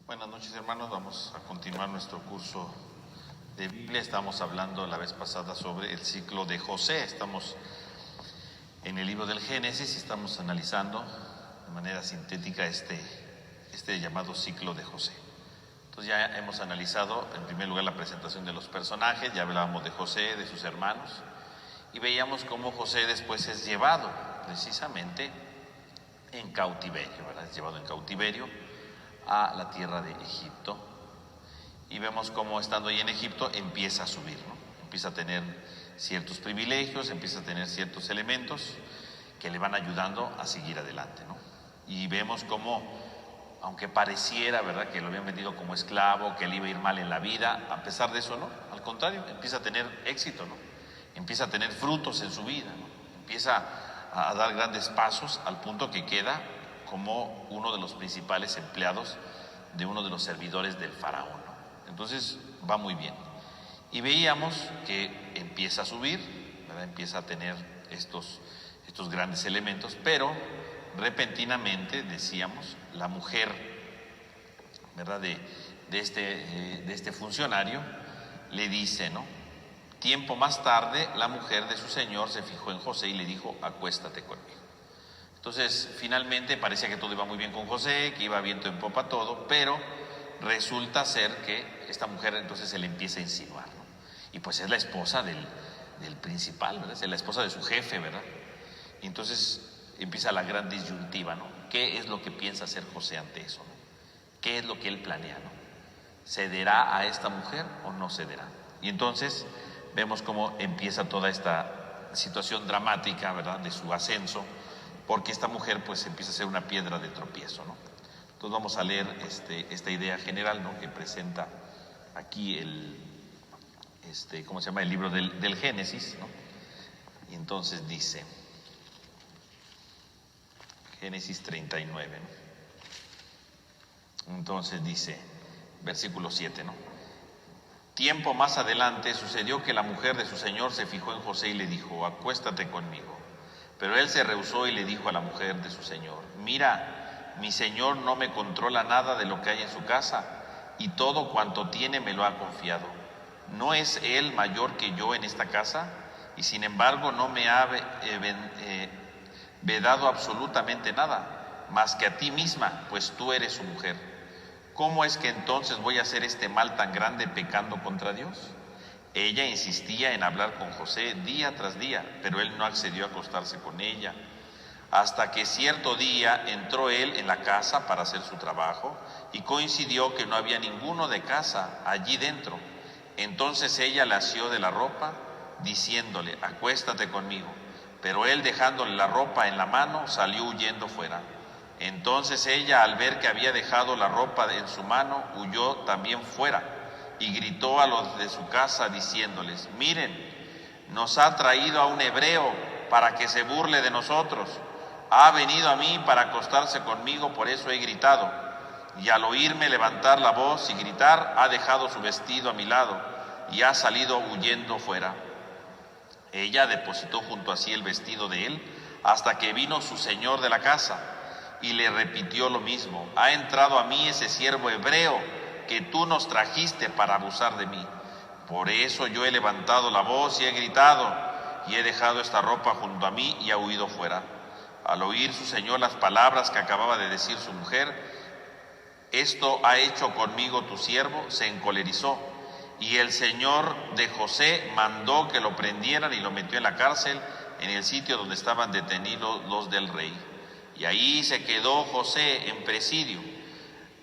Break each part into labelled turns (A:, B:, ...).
A: Buenas noches, hermanos. Vamos a continuar nuestro curso de Biblia. Estamos hablando la vez pasada sobre el ciclo de José. Estamos en el libro del Génesis y estamos analizando de manera sintética este llamado ciclo de José. Entonces ya hemos analizado en primer lugar la presentación de los personajes, ya hablábamos de José, de sus hermanos, y veíamos cómo José después es llevado precisamente en cautiverio, ¿verdad? Es llevado en cautiverio a la tierra de Egipto, y vemos cómo estando ahí en Egipto empieza a subir, ¿no? Empieza a tener ciertos privilegios, empieza a tener ciertos elementos que le van ayudando a seguir adelante, ¿no? Y vemos cómo, aunque pareciera, ¿verdad?, que lo habían vendido como esclavo, que le iba a ir mal en la vida, a pesar de eso, no, al contrario, empieza a tener éxito, ¿no? Empieza a tener frutos en su vida, ¿no? Empieza a dar grandes pasos al punto que queda como uno de los principales empleados de uno de los servidores del faraón, ¿no? Entonces va muy bien. Y veíamos que empieza a subir, ¿verdad? Empieza a tener estos grandes elementos, pero repentinamente, decíamos, la mujer, ¿verdad?, de este funcionario le dice, ¿no? Tiempo más tarde, la mujer de su señor se fijó en José y le dijo: acuéstate conmigo. Entonces, finalmente parecía que todo iba muy bien con José, que iba viento en popa todo, pero resulta ser que esta mujer entonces se le empieza a insinuar, ¿no? Y pues es la esposa del principal, ¿verdad? Es la esposa de su jefe, ¿verdad? Y entonces empieza la gran disyuntiva, ¿no? ¿Qué es lo que piensa hacer José ante eso, ¿no? ¿Qué es lo que él planea, ¿no? ¿Cederá a esta mujer o no cederá? Y entonces vemos cómo empieza toda esta situación dramática, ¿verdad?, de su ascenso, porque esta mujer pues empieza a ser una piedra de tropiezo, ¿no? Entonces vamos a leer esta idea general, ¿no?, que presenta aquí el libro del Génesis, ¿no? Y entonces dice, Génesis 39, ¿no? Entonces dice, versículo 7, ¿no? Tiempo más adelante sucedió que la mujer de su señor se fijó en José y le dijo: acuéstate conmigo. Pero él se rehusó y le dijo a la mujer de su señor: mira, mi señor no me controla nada de lo que hay en su casa, y todo cuanto tiene me lo ha confiado. ¿No es él mayor que yo en esta casa? Y sin embargo no me ha vedado absolutamente nada, más que a ti misma, pues tú eres su mujer. ¿Cómo es que entonces voy a hacer este mal tan grande pecando contra Dios? Ella insistía en hablar con José día tras día, pero él no accedió a acostarse con ella. Hasta que cierto día entró él en la casa para hacer su trabajo y coincidió que no había ninguno de casa allí dentro. Entonces ella le asió de la ropa, diciéndole: acuéstate conmigo. Pero él, dejándole la ropa en la mano, salió huyendo fuera. Entonces ella, al ver que había dejado la ropa en su mano, huyó también fuera y gritó a los de su casa diciéndoles: miren, nos ha traído a un hebreo para que se burle de nosotros. Ha venido a mí para acostarse conmigo, por eso he gritado. Y al oírme levantar la voz y gritar, ha dejado su vestido a mi lado y ha salido huyendo fuera. Ella depositó junto a sí el vestido de él hasta que vino su señor de la casa y le repitió lo mismo: ha entrado a mí ese siervo hebreo que tú nos trajiste para abusar de mí. Por eso yo he levantado la voz y he gritado, y he dejado esta ropa junto a mí y ha huido fuera. Al oír su señor las palabras que acababa de decir su mujer: esto ha hecho conmigo tu siervo, se encolerizó. Y el señor de José mandó que lo prendieran y lo metió en la cárcel, en el sitio donde estaban detenidos los del rey. Y ahí se quedó José en presidio.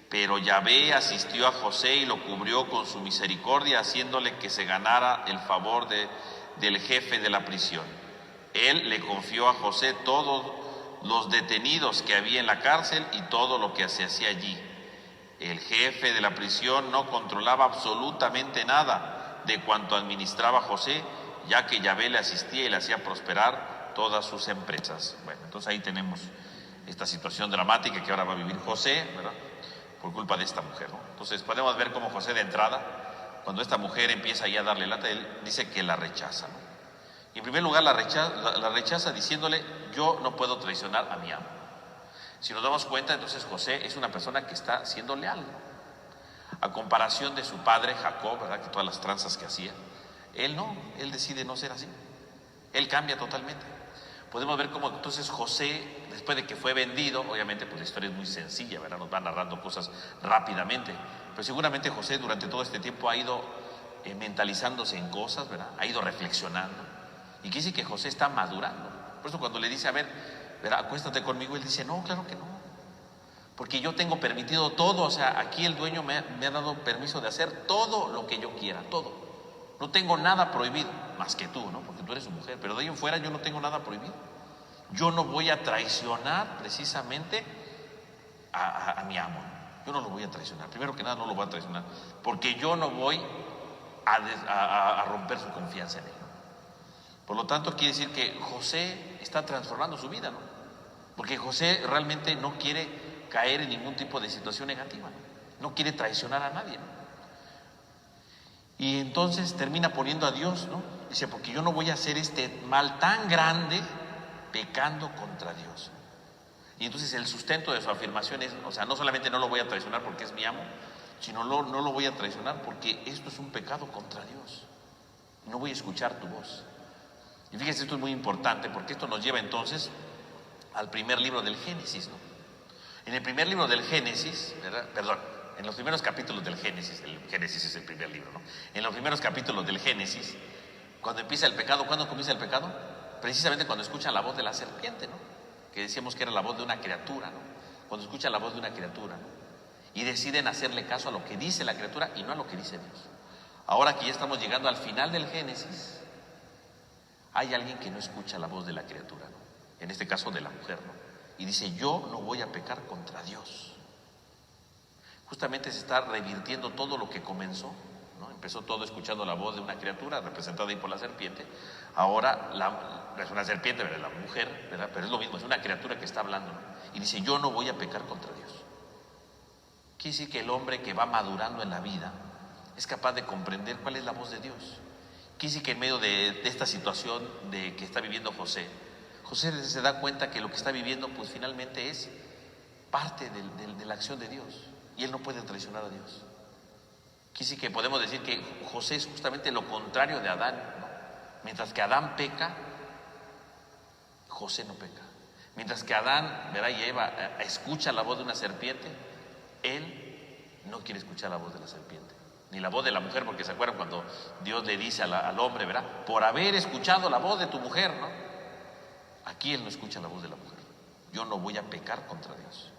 A: Pero Yahvé asistió a José y lo cubrió con su misericordia, haciéndole que se ganara el favor del jefe de la prisión. Él le confió a José todos los detenidos que había en la cárcel y todo lo que se hacía allí. El jefe de la prisión no controlaba absolutamente nada de cuanto administraba José, ya que Yahvé le asistía y le hacía prosperar todas sus empresas. Bueno, entonces ahí tenemos esta situación dramática que ahora va a vivir José, ¿verdad?, por culpa de esta mujer, ¿no? Entonces podemos ver cómo José, de entrada, cuando esta mujer empieza ahí a darle lata, él dice que la rechaza, ¿no? Y en primer lugar la rechaza diciéndole: yo no puedo traicionar a mi amo. Si nos damos cuenta, entonces José es una persona que está siendo leal, ¿no? A comparación de su padre Jacob, ¿verdad? Que todas las tranzas que hacía, él no, él decide no ser así. Él cambia totalmente. Podemos ver cómo entonces José, después de que fue vendido, obviamente pues la historia es muy sencilla, ¿verdad? Nos va narrando cosas rápidamente, pero seguramente José durante todo este tiempo ha ido mentalizándose en cosas, ¿verdad? Ha ido reflexionando. Y quiere decir que José está madurando. Por eso cuando le dice, a ver, ¿verdad? Acuéstate conmigo, él dice, no, claro que no. Porque yo tengo permitido todo, o sea, aquí el dueño me ha dado permiso de hacer todo lo que yo quiera, todo. No tengo nada prohibido, más que tú, ¿no? Porque tú eres su mujer, pero de ahí en fuera yo no tengo nada prohibido. Yo no voy a traicionar precisamente a mi amo. Yo no lo voy a traicionar. Primero que nada no lo voy a traicionar, porque yo no voy a romper su confianza en él. Por lo tanto, quiere decir que José está transformando su vida, ¿no? Porque José realmente no quiere caer en ningún tipo de situación negativa, ¿no? No quiere traicionar a nadie, ¿no? Y entonces termina poniendo a Dios, ¿no? Dice, porque yo no voy a hacer este mal tan grande pecando contra Dios. Y entonces el sustento de su afirmación es, o sea, no solamente no lo voy a traicionar porque es mi amo, sino no lo voy a traicionar porque esto es un pecado contra Dios. No voy a escuchar tu voz. Y fíjense, esto es muy importante porque esto nos lleva entonces al primer libro del Génesis, ¿no? En el primer libro del Génesis, ¿verdad? Perdón, en los primeros capítulos del Génesis, el Génesis es el primer libro, ¿no? En los primeros capítulos del Génesis, cuando empieza el pecado, ¿cuándo comienza el pecado? Precisamente cuando escuchan la voz de la serpiente, ¿no? Que decíamos que era la voz de una criatura, ¿no? Cuando escuchan la voz de una criatura, ¿no? Y deciden hacerle caso a lo que dice la criatura y no a lo que dice Dios. Ahora que ya estamos llegando al final del Génesis, hay alguien que no escucha la voz de la criatura, ¿no? En este caso de la mujer, ¿no? Y dice, yo no voy a pecar contra Dios. Justamente se está revirtiendo todo lo que comenzó, ¿no? Empezó todo escuchando la voz de una criatura representada ahí por la serpiente. Ahora es una serpiente, ¿verdad? La mujer, ¿verdad? Pero es lo mismo, es una criatura que está hablando, ¿no? Y dice, yo no voy a pecar contra Dios. Quiere decir que el hombre que va madurando en la vida es capaz de comprender cuál es la voz de Dios. Quiere decir que en medio de esta situación de que está viviendo José se da cuenta que lo que está viviendo pues finalmente es parte de la acción de Dios y él no puede traicionar a Dios. Quiere decir que podemos decir que José es justamente lo contrario de Adán, ¿no? Mientras que Adán peca, José no peca. Mientras que Adán, ¿verdad? Y Eva escucha la voz de una serpiente, él no quiere escuchar la voz de la serpiente, ni la voz de la mujer, porque se acuerdan cuando Dios le dice al hombre, ¿verdad? Por haber escuchado la voz de tu mujer, ¿no? Aquí él no escucha la voz de la mujer. Yo no voy a pecar contra Dios.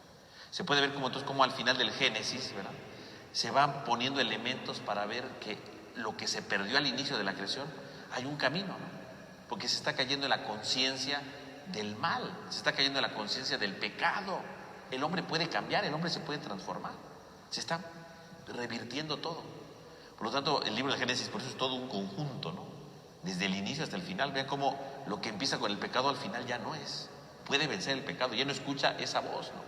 A: Se puede ver como entonces como al final del Génesis, ¿verdad? Se van poniendo elementos para ver que lo que se perdió al inicio de la creación, hay un camino, ¿no? Porque se está cayendo en la conciencia del mal, se está cayendo en la conciencia del pecado. El hombre puede cambiar, el hombre se puede transformar, se está revirtiendo todo. Por lo tanto, el libro de Génesis por eso es todo un conjunto, ¿no? Desde el inicio hasta el final. Vean cómo lo que empieza con el pecado al final ya no es, puede vencer el pecado, ya no escucha esa voz, ¿no?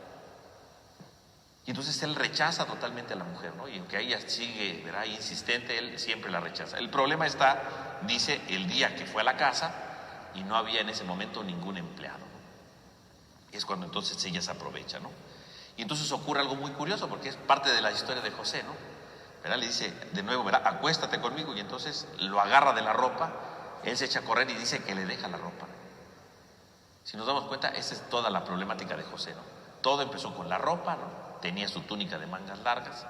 A: Y entonces él rechaza totalmente a la mujer, ¿no? Y aunque ella sigue, ¿verdad?, insistente, él siempre la rechaza. El problema está, dice, el día que fue a la casa y no había en ese momento ningún empleado, ¿no? Es cuando entonces ella se aprovecha, ¿no? Y entonces ocurre algo muy curioso porque es parte de la historia de José, ¿no? ¿Verdad? Le dice de nuevo, ¿verdad?, acuéstate conmigo, y entonces lo agarra de la ropa, él se echa a correr y dice que le deja la ropa. Si nos damos cuenta, esa es toda la problemática de José, ¿no? Todo empezó con la ropa, ¿no? Tenía su túnica de mangas largas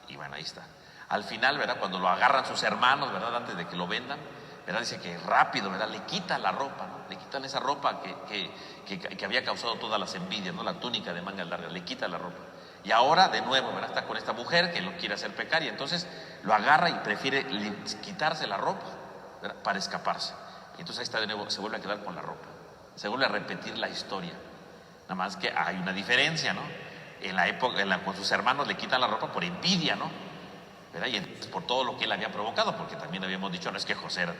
A: y bueno, ahí está. Al final, ¿verdad?, cuando lo agarran sus hermanos, ¿verdad?, antes de que lo vendan, ¿verdad?, dice que rápido, ¿verdad?, le quitan la ropa, ¿no? Le quitan esa ropa que había causado todas las envidias, ¿no? La túnica de mangas largas, le quita la ropa. Y ahora de nuevo, ¿verdad?, está con esta mujer que lo quiere hacer pecar y entonces lo agarra y prefiere quitarse la ropa, ¿verdad?, para escaparse. Y entonces ahí está de nuevo, se vuelve a quedar con la ropa. Se vuelve a repetir la historia. Nada más que hay una diferencia, ¿no? En la época, con sus hermanos le quitan la ropa por envidia, ¿no? ¿Verdad? Y entonces por todo lo que él había provocado, porque también habíamos dicho, no es que José era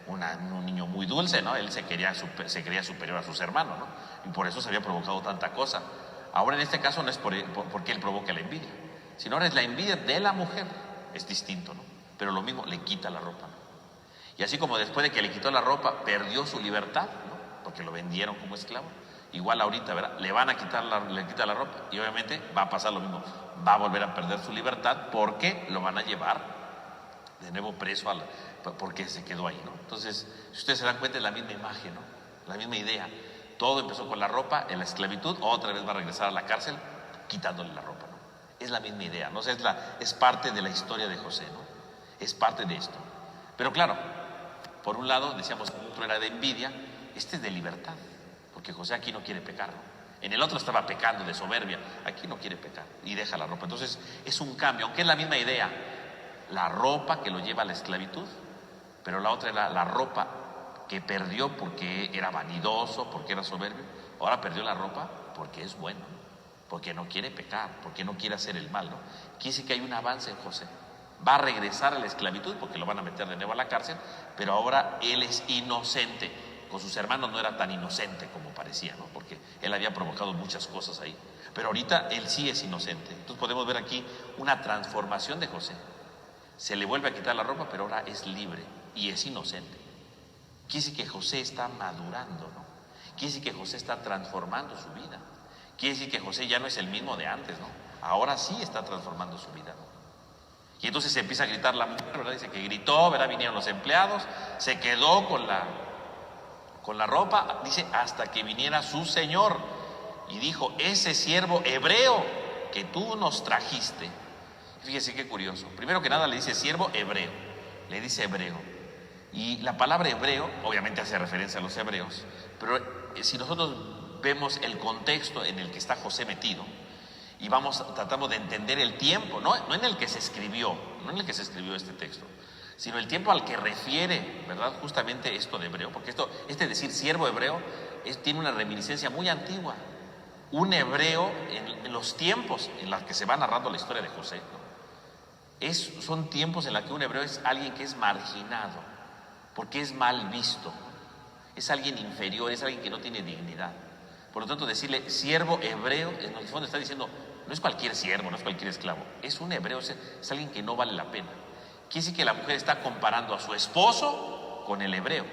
A: un niño muy dulce, ¿no? Él se creía superior a sus hermanos, ¿no? Y por eso se había provocado tanta cosa. Ahora en este caso no es porque él provoca la envidia, sino ahora es la envidia de la mujer. Es distinto, ¿no? Pero lo mismo, le quita la ropa, ¿no? Y así como después de que le quitó la ropa, perdió su libertad, ¿no? Porque lo vendieron como esclavo. igual ahorita, ¿verdad? Le van a quitar le quita la ropa y obviamente va a pasar lo mismo. Va a volver a perder su libertad porque lo van a llevar de nuevo preso porque se quedó ahí, ¿no? Entonces, si ustedes se dan cuenta, es la misma imagen, ¿no? La misma idea. Todo empezó con la ropa, en la esclavitud, otra vez va a regresar a la cárcel quitándole la ropa, ¿no? Es la misma idea, ¿no? O sea, es parte de la historia de José, ¿no? Es parte de esto. Pero claro, por un lado, decíamos que el otro era de envidia, este es de libertad, porque José aquí no quiere pecar, ¿no? En el otro estaba pecando de soberbia, aquí no quiere pecar y deja la ropa. Entonces es un cambio, aunque es la misma idea, la ropa que lo lleva a la esclavitud, pero la otra era la ropa que perdió porque era vanidoso, porque era soberbio. Ahora perdió la ropa porque es bueno, porque no quiere pecar, porque no quiere hacer el mal, ¿no? Quiere decir que hay un avance en José. Va a regresar a la esclavitud porque lo van a meter de nuevo a la cárcel, pero ahora él es inocente. Con sus hermanos no era tan inocente como parecía, ¿no? Porque él había provocado muchas cosas ahí. Pero ahorita él sí es inocente. Entonces podemos ver aquí una transformación de José. Se le vuelve a quitar la ropa, pero ahora es libre y es inocente. Quiere decir que José está madurando, ¿no? Quiere decir que José está transformando su vida. Quiere decir que José ya no es el mismo de antes, ¿no? Ahora sí está transformando su vida, ¿no? Y entonces se empieza a gritar la mujer, ¿verdad? Dice que gritó, ¿verdad? Vinieron los empleados, se quedó con la ropa, dice, hasta que viniera su señor. Y dijo, ese siervo hebreo que tú nos trajiste. Fíjese qué curioso. Primero que nada le dice siervo hebreo, le dice hebreo. Y la palabra hebreo obviamente hace referencia a los hebreos, pero si nosotros vemos el contexto en el que está José metido y tratamos de entender el tiempo, no en el que se escribió, no en el que se escribió este texto, sino el tiempo al que refiere, ¿verdad? Justamente esto de hebreo, porque decir siervo hebreo tiene una reminiscencia muy antigua. Un hebreo en los tiempos en los que se va narrando la historia de José, ¿no? Son tiempos en los que un hebreo es alguien que es marginado, porque es mal visto, es alguien inferior, es alguien que no tiene dignidad. Por lo tanto, decirle siervo hebreo, en el fondo está diciendo, no es cualquier siervo, no es cualquier esclavo, es un hebreo, es alguien que no vale la pena. Quiere decir que la mujer está comparando a su esposo con el hebreo.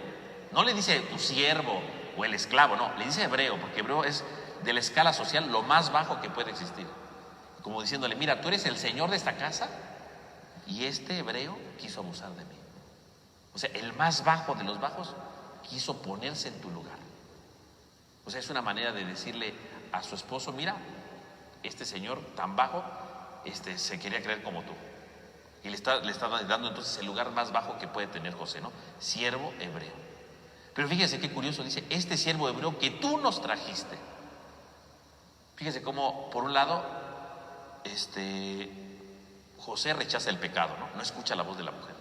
A: No le dice tu siervo o el esclavo, no, le dice hebreo, porque hebreo es de la escala social lo más bajo que puede existir. Como diciéndole, mira, tú eres el señor de esta casa y este hebreo quiso abusar de mí. O sea, el más bajo de los bajos quiso ponerse en tu lugar. O sea, es una manera de decirle a su esposo, mira, este señor tan bajo, se quería creer como tú. Y le está dando entonces el lugar más bajo que puede tener José, ¿no? Siervo hebreo. Pero fíjese qué curioso, dice, este siervo hebreo que tú nos trajiste. Fíjese cómo, por un lado, José rechaza el pecado, ¿no? No escucha la voz de la mujer.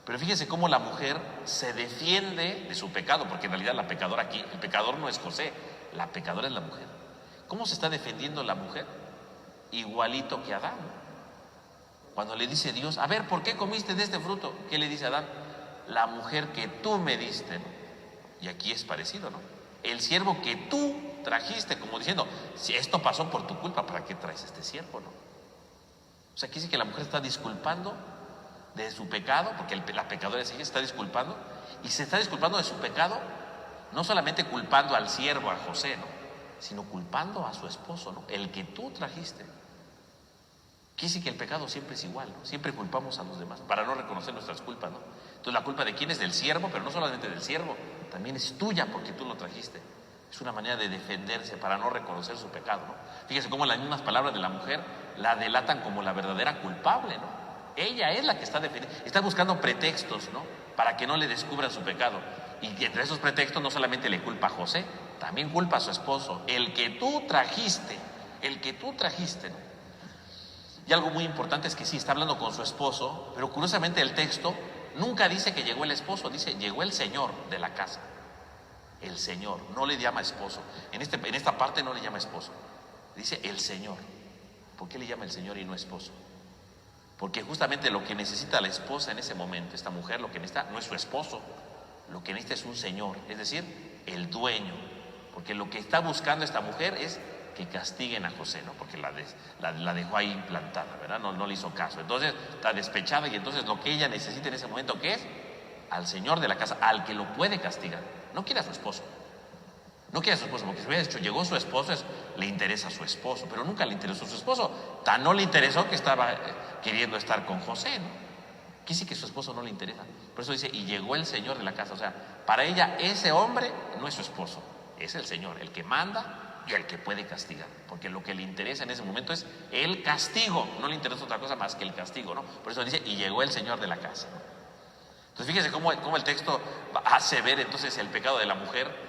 A: Pero fíjese cómo la mujer se defiende de su pecado, porque en realidad la pecadora aquí, el pecador no es José, la pecadora es la mujer. ¿Cómo se está defendiendo la mujer? Igualito que Adán. Cuando le dice Dios, a ver, ¿por qué comiste de este fruto? ¿Qué le dice Adán? La mujer que tú me diste, ¿no? Y aquí es parecido, ¿no? El siervo que tú trajiste, como diciendo, si esto pasó por tu culpa, ¿para qué traes este siervo, no? O sea, aquí dice que la mujer está disculpando de su pecado, porque la pecadora es ella, está disculpando, y se está disculpando de su pecado, no solamente culpando al siervo, a José, ¿no? Sino culpando a su esposo, ¿no? El que tú trajiste. Quiere decir que el pecado siempre es igual, ¿no? Siempre culpamos a los demás para no reconocer nuestras culpas, ¿no? Entonces la culpa de quién es del siervo, pero no solamente del siervo, también es tuya porque tú lo trajiste. Es una manera de defenderse para no reconocer su pecado, ¿no? Fíjese cómo las mismas palabras de la mujer la delatan como la verdadera culpable, ¿no? Ella es la que está defendiendo, está buscando pretextos, ¿no? Para que no le descubran su pecado. Y entre esos pretextos no solamente le culpa a José, también culpa a su esposo, el que tú trajiste, ¿no? Y algo muy importante es que sí, está hablando con su esposo, pero curiosamente el texto nunca dice que llegó el esposo, dice llegó el señor de la casa. El señor, no le llama esposo. En esta parte no le llama esposo, dice el señor. ¿Por qué le llama el señor y no esposo? Porque justamente lo que necesita la esposa en ese momento, esta mujer, lo que necesita no es su esposo, lo que necesita es un señor, es decir, el dueño. Porque lo que está buscando esta mujer es que castiguen a José, ¿no? Porque la dejó ahí plantada, ¿verdad? No le hizo caso. Entonces está despechada y entonces lo que ella necesita en ese momento, ¿qué es? Al señor de la casa, al que lo puede castigar. No quiere a su esposo. No quiere a su esposo, porque si hubiera dicho, llegó su esposo, le interesa a su esposo, pero nunca le interesó a su esposo. Tan no le interesó que estaba queriendo estar con José, ¿no? Quiere decir que su esposo no le interesa. Por eso dice, y llegó el Señor de la casa. O sea, para ella ese hombre no es su esposo, es el Señor, el que manda y el que puede castigar. Porque lo que le interesa en ese momento es el castigo, no le interesa otra cosa más que el castigo, ¿no? Por eso dice, y llegó el Señor de la casa, ¿no? Entonces fíjese cómo el texto hace ver entonces el pecado de la mujer.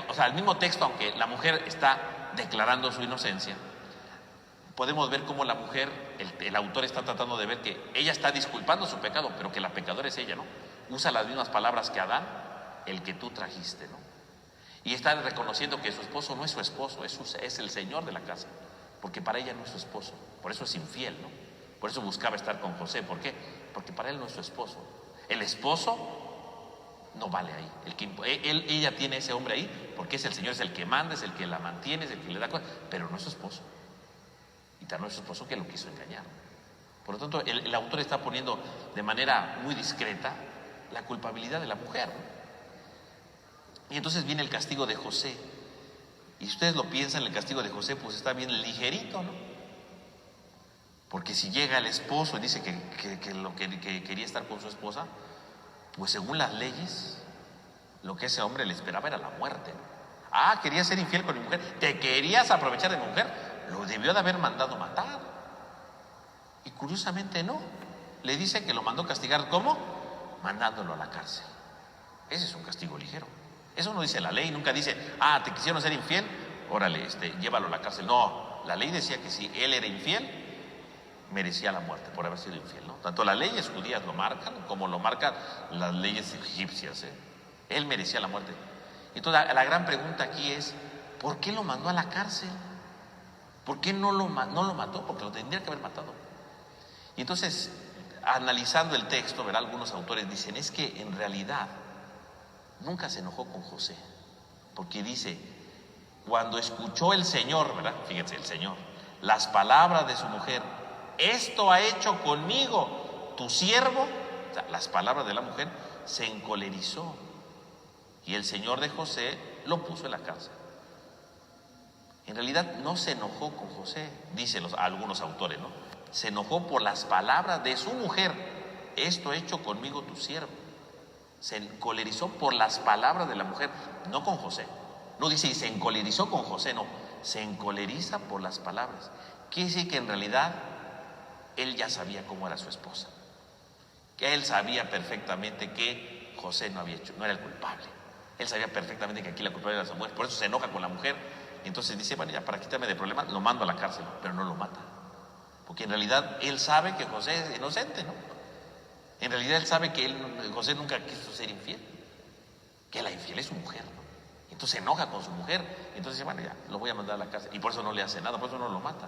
A: O sea, el mismo texto, aunque la mujer está declarando su inocencia, podemos ver cómo la mujer, el autor está tratando de ver que ella está disculpando su pecado, pero que la pecadora es ella, ¿no? Usa las mismas palabras que Adán, el que tú trajiste, ¿no? Y está reconociendo que su esposo no es su esposo, es el Señor de la casa, porque para ella no es su esposo, por eso es infiel, ¿no? Por eso buscaba estar con José. ¿Por qué? Porque para él no es su esposo. El esposo no vale ahí. Ella tiene ese hombre ahí porque es el Señor, es el que manda, es el que la mantiene, es el que le da cosas, pero no es su esposo. Y tal no es su esposo que lo quiso engañar. Por lo tanto, el autor está poniendo de manera muy discreta la culpabilidad de la mujer, ¿no? Y entonces viene el castigo de José. Y ustedes lo piensan, el castigo de José pues está bien ligerito, ¿no? Porque si llega el esposo y dice que quería estar con su esposa, pues según las leyes, lo que ese hombre le esperaba era la muerte. Ah, querías ser infiel con mi mujer, te querías aprovechar de mi mujer, lo debió de haber mandado matar. Y curiosamente no, le dice que lo mandó castigar. ¿Cómo? Mandándolo a la cárcel. Ese es un castigo ligero. Eso no dice la ley, nunca dice, te quisieron ser infiel, órale, llévalo a la cárcel. No, la ley decía que si él era infiel, merecía la muerte por haber sido infiel, ¿no? Tanto las leyes judías lo marcan como lo marcan las leyes egipcias, ¿eh? Él merecía la muerte. Entonces la gran pregunta aquí es, ¿por qué lo mandó a la cárcel? ¿Por qué no lo mató? Porque lo tendría que haber matado. Y entonces, analizando el texto, ¿verdad? Algunos autores dicen, es que en realidad nunca se enojó con José, porque dice, cuando escuchó el Señor, ¿verdad? Fíjense, el Señor, las palabras de su mujer, esto ha hecho conmigo tu siervo, o sea, las palabras de la mujer, se encolerizó. Y el Señor de José lo puso en la cárcel. En realidad no se enojó con José, dicen algunos autores, ¿no? Se enojó por las palabras de su mujer, esto ha hecho conmigo tu siervo. Se encolerizó por las palabras de la mujer, no con José. No dice y se encolerizó con José, no. Se encoleriza por las palabras. Quiere decir que en realidad él ya sabía cómo era su esposa, que él sabía perfectamente que José no era el culpable. Él sabía perfectamente que aquí la culpable era su mujer, por eso se enoja con la mujer. Y entonces dice, bueno, ya para quitarme de problemas, lo mando a la cárcel, pero no lo mata. Porque en realidad él sabe que José es inocente, ¿no? En realidad él sabe que José nunca quiso ser infiel, que la infiel es su mujer, ¿no? Entonces se enoja con su mujer, entonces dice, bueno, ya, lo voy a mandar a la cárcel. Y por eso no le hace nada, por eso no lo mata.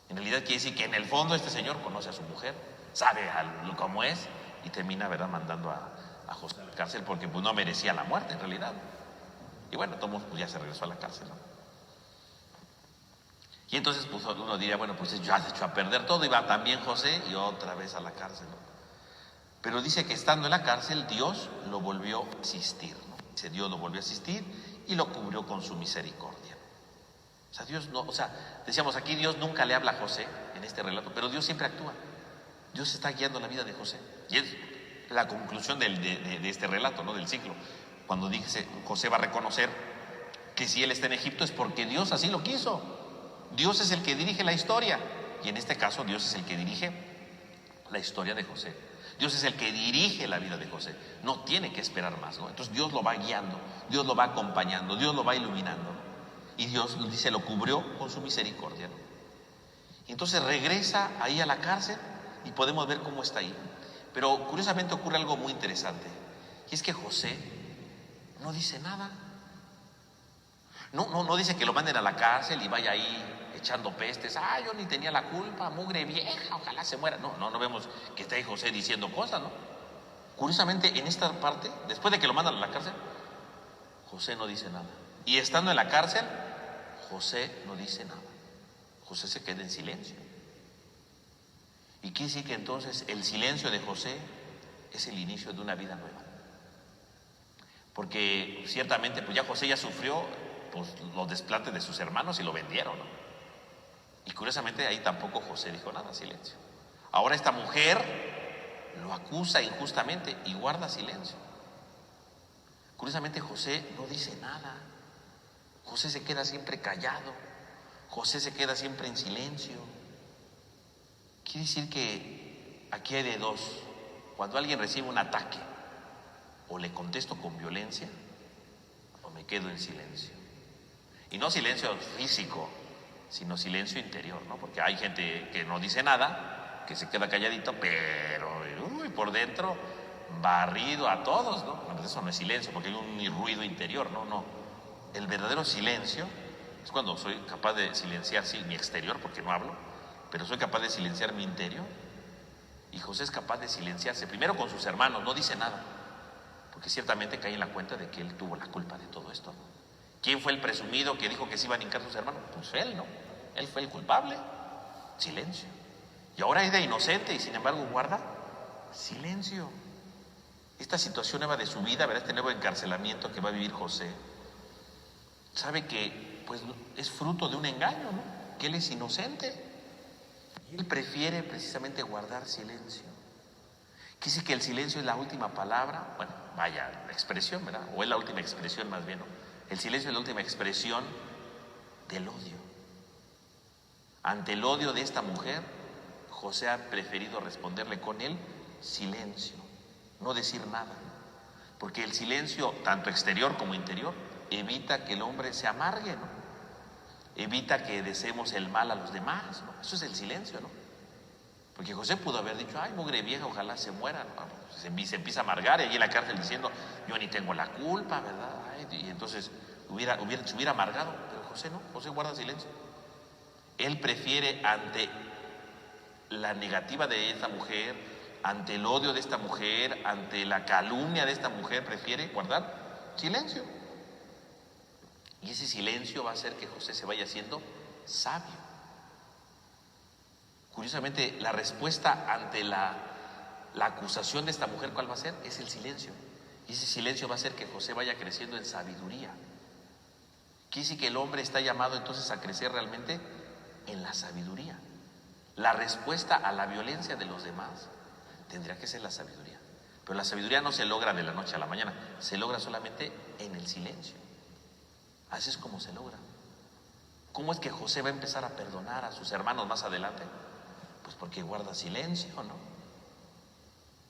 A: En realidad quiere decir que en el fondo este señor conoce a su mujer, sabe cómo es, y termina, ¿verdad?, mandando a José a la cárcel porque pues no merecía la muerte en realidad. Y bueno, Tomás pues ya se regresó a la cárcel, ¿no? Y entonces pues uno diría, bueno, pues ya se echó a perder todo, y va también José y otra vez a la cárcel, ¿no? Pero dice que estando en la cárcel Dios lo volvió a asistir, ¿no? Dice, Dios lo volvió a asistir y lo cubrió con su misericordia. O sea, Dios no, o sea, decíamos aquí, Dios nunca le habla a José en este relato, pero Dios siempre actúa. Dios está guiando la vida de José. Y es la conclusión de este relato, ¿no?, del ciclo. Cuando dice, José va a reconocer que si él está en Egipto es porque Dios así lo quiso. Dios es el que dirige la historia. Y en este caso Dios es el que dirige la historia de José. Dios es el que dirige la vida de José. No tiene que esperar más, ¿no? Entonces Dios lo va guiando, Dios lo va acompañando, Dios lo va iluminando, ¿no? Y Dios, dice, lo cubrió con su misericordia, ¿no? Y entonces regresa ahí a la cárcel y podemos ver cómo está ahí. Pero curiosamente ocurre algo muy interesante. Y es que José no dice nada. No dice que lo manden a la cárcel y vaya ahí echando pestes. Yo ni tenía la culpa, mugre vieja, ojalá se muera. No vemos que está ahí José diciendo cosas, ¿no? Curiosamente, en esta parte, después de que lo mandan a la cárcel, José no dice nada. Y estando en la cárcel, José no dice nada. José se queda en silencio. Y quiere decir que entonces el silencio de José es el inicio de una vida nueva. porque ciertamente pues ya José ya sufrió pues, los desplantes de sus hermanos y lo vendieron, ¿no? Y curiosamente ahí tampoco José dijo nada, silencio. Ahora esta mujer lo acusa injustamente y guarda silencio. Curiosamente José no dice nada. José se queda siempre callado. José se queda siempre en silencio. Quiere decir que aquí hay de dos. Cuando alguien recibe un ataque, o le contesto con violencia, o me quedo en silencio. Y no silencio físico, sino silencio interior, ¿no? Porque hay gente que no dice nada, que se queda calladito, pero por dentro barrido a todos, ¿no? Bueno, eso no es silencio, porque hay un ruido interior, no. El verdadero silencio es cuando soy capaz de silenciar, sí, mi exterior, porque no hablo, pero soy capaz de silenciar mi interior. Y José es capaz de silenciarse, primero con sus hermanos, no dice nada, porque ciertamente cae en la cuenta de que él tuvo la culpa de todo esto, ¿no? ¿Quién fue el presumido que dijo que se iban a hincar sus hermanos? Pues él, ¿no? Él fue el culpable. Silencio. Y ahora es de inocente y sin embargo guarda silencio. Esta situación nueva de su vida, ¿verdad? Este nuevo encarcelamiento que va a vivir José, sabe que pues es fruto de un engaño, ¿no? Que él es inocente. Y él prefiere precisamente guardar silencio. Quise que el silencio es la última palabra, bueno, vaya, la expresión, ¿verdad? O es la última expresión más bien, ¿no? El silencio es la última expresión del odio. Ante el odio de esta mujer, José ha preferido responderle con el silencio, no decir nada. Porque el silencio, tanto exterior como interior, evita que el hombre se amargue, ¿no? Evita que deseemos el mal a los demás, ¿no? Eso es el silencio, ¿no? Porque José pudo haber dicho, ay, mugre vieja, ojalá se muera, ¿no? Se empieza a amargar y allí en la cárcel diciendo, yo ni tengo la culpa, ¿verdad? Ay, y entonces se hubiera amargado, pero José no, José guarda silencio. Él prefiere ante la negativa de esta mujer, ante el odio de esta mujer, ante la calumnia de esta mujer, prefiere guardar silencio. Y ese silencio va a hacer que José se vaya haciendo sabio. Curiosamente, la respuesta ante la acusación de esta mujer, ¿cuál va a ser? Es el silencio. Y ese silencio va a hacer que José vaya creciendo en sabiduría. Quiere decir que el hombre está llamado entonces a crecer realmente en la sabiduría. La respuesta a la violencia de los demás tendría que ser la sabiduría. Pero la sabiduría no se logra de la noche a la mañana, se logra solamente en el silencio. Así es como se logra. ¿Cómo es que José va a empezar a perdonar a sus hermanos más adelante? Pues porque guarda silencio, ¿no?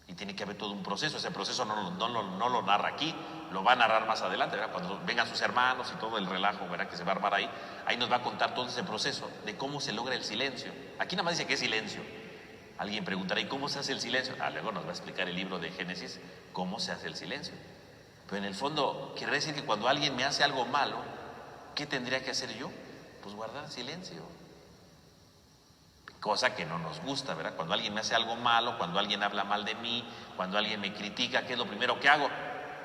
A: Y tiene que haber todo un proceso. Ese proceso no lo narra aquí, lo va a narrar más adelante, ¿verdad? Cuando vengan sus hermanos y todo el relajo, ¿verdad? Que se va a armar ahí nos va a contar todo ese proceso de cómo se logra el silencio. Aquí nada más dice que es silencio. Alguien preguntará, ¿y cómo se hace el silencio? Luego nos va a explicar el libro de Génesis cómo se hace el silencio. Pero en el fondo, quiere decir que cuando alguien me hace algo malo, ¿qué tendría que hacer yo? Pues guardar silencio. Cosa que no nos gusta, ¿verdad? Cuando alguien me hace algo malo, cuando alguien habla mal de mí, cuando alguien me critica, ¿qué es lo primero que hago?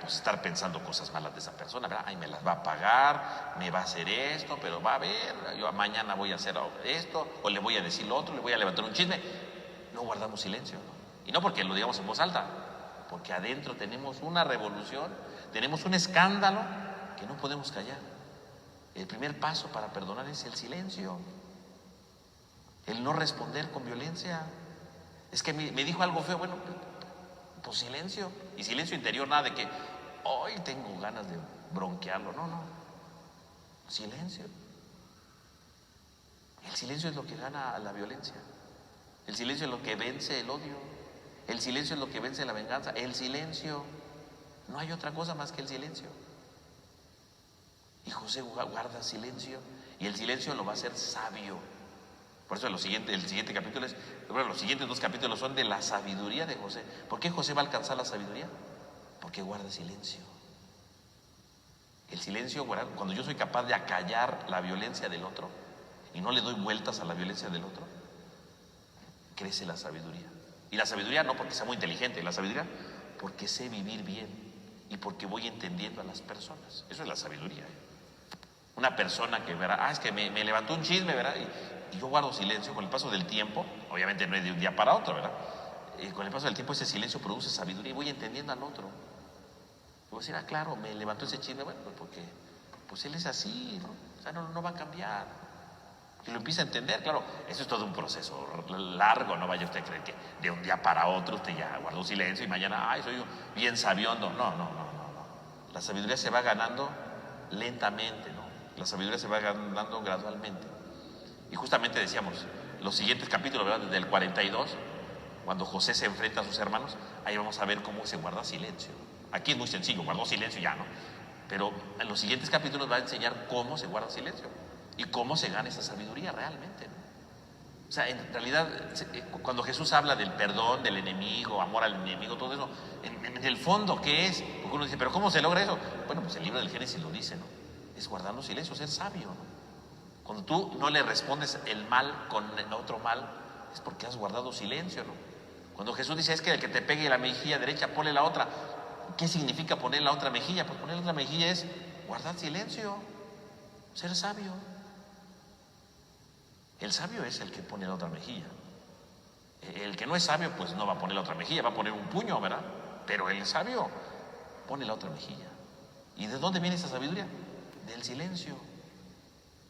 A: Pues estar pensando cosas malas de esa persona, ¿verdad? Ay, me las va a pagar, me va a hacer esto, pero va a ver, yo mañana voy a hacer esto, o le voy a decir lo otro, le voy a levantar un chisme. No guardamos silencio, ¿no? Y no porque lo digamos en voz alta, porque adentro tenemos una revolución, tenemos un escándalo que no podemos callar. El primer paso para perdonar es el silencio. El no responder con violencia. Es que me dijo algo feo, bueno, pues silencio. Y silencio interior, nada de que hoy tengo ganas de bronquearlo. No. Silencio. El silencio es lo que gana a la violencia. El silencio es lo que vence el odio. El silencio es lo que vence la venganza. El silencio. No hay otra cosa más que el silencio. Y José guarda silencio. Y el silencio lo va a hacer sabio. Por eso el siguiente capítulo los siguientes dos capítulos son de la sabiduría de José. ¿Por qué José va a alcanzar la sabiduría? Porque guarda silencio. El silencio, cuando yo soy capaz de acallar la violencia del otro y no le doy vueltas a la violencia del otro, crece la sabiduría. Y la sabiduría no porque sea muy inteligente, la sabiduría porque sé vivir bien y porque voy entendiendo a las personas. Eso es la sabiduría. Una persona que verá, es que me levantó un chisme, ¿verdad? Y yo guardo silencio. Con el paso del tiempo, obviamente no es de un día para otro, ¿verdad? Con el paso del tiempo ese silencio produce sabiduría y voy entendiendo al otro. Pues decir, claro, me levantó ese chisme, bueno, pues porque pues él es así, ¿no? O sea, no va a cambiar. Y lo empieza a entender, claro, eso es todo un proceso largo, no vaya usted a creer que de un día para otro usted ya guardó silencio y mañana, ay, soy bien sabiondo. No. La sabiduría se va ganando lentamente, ¿no? La sabiduría se va ganando gradualmente. Y justamente decíamos, los siguientes capítulos, ¿verdad? Desde el 42, cuando José se enfrenta a sus hermanos, ahí vamos a ver cómo se guarda silencio. Aquí es muy sencillo, guardó silencio y ya, ¿no? Pero en los siguientes capítulos va a enseñar cómo se guarda silencio y cómo se gana esa sabiduría realmente, ¿no? O sea, en realidad, cuando Jesús habla del perdón del enemigo, amor al enemigo, todo eso, en el fondo, ¿qué es? Porque uno dice, ¿pero cómo se logra eso? Bueno, pues el libro del Génesis lo dice, ¿no? Es guardando silencio, ser sabio, ¿no? Cuando tú no le respondes el mal con el otro mal, es porque has guardado silencio, ¿no? Cuando Jesús dice, es que el que te pegue la mejilla derecha, ponle la otra. ¿Qué significa poner la otra mejilla? Pues poner la otra mejilla es guardar silencio, ser sabio. El sabio es el que pone la otra mejilla. El que no es sabio, pues no va a poner la otra mejilla, va a poner un puño, ¿verdad? Pero el sabio pone la otra mejilla. ¿Y de dónde viene esa sabiduría? Del silencio.